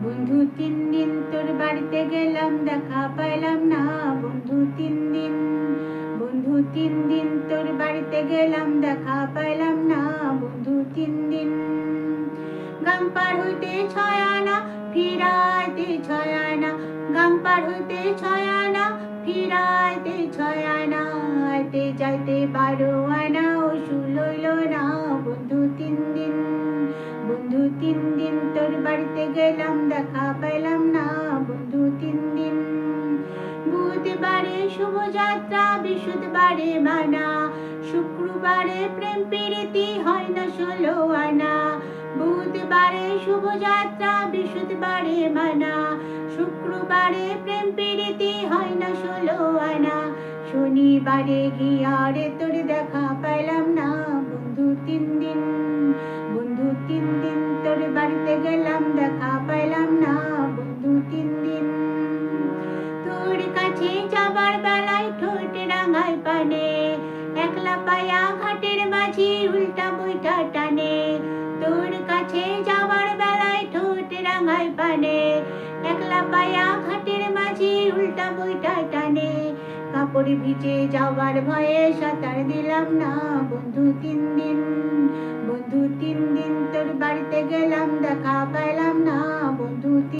বন্ধু 3 দিন তোর বাড়িতে গেলাম, দেখা পাইলাম না। বন্ধু 3 দিন, বন্ধু 3 দিন তোর বাড়িতে গেলাম, দেখা পাইলাম না। বন্ধু 3 দিন, গাম পার হইতে 6 আনা, ফিরাইতে 6 আনা। গাম পার হইতে 6 আনা, ফিরাইতে 6 আনা। আইতে যাইতে 12 আনা, ওষুধ লইল না। বন্ধু 3 দিন, বন্ধু 3 দিন তোর বাড়িতে গেলাম, দেখা পাইলাম না। বন্ধু 3 দিন, বুধবারে শুভযাত্রা, বৃহস্পতিবারে মানা, শুক্রবারে প্রেম প্রীতি হয় না 16 আনা। বুধবারে শুভযাত্রা, বৃহস্পতিবারে মানা, শুক্রবারে প্রেম প্রীতি হয় না 16 আনা। শনিবারে গিয়ারে তোর দেখা পাইলাম না। বন্ধু 3 দিন, বন্ধু 3 দিন তোর বাড়িতে গেলাম, দেখা পাইলাম না। বন্ধু 3 দিন, তোর কাছে যাবার বেলায় ঠোঁট রাঙায় পানে, একলা পায়া ঘাটের মাঝি উল্টা বইটা টানে। তোর কাছে যাবার বেলায় ঠোঁট রাঙায় পানে, একলা পায়া ঘাটের মাঝি উল্টা বইটা টানে। কাপড় ভিজে যাওয়ার ভয়ে সাঁতার দিলাম না। বন্ধু 3 দিন, বন্ধু 3 দিন তোর বাড়িতে গেলাম, দেখা পাইলাম না। বন্ধু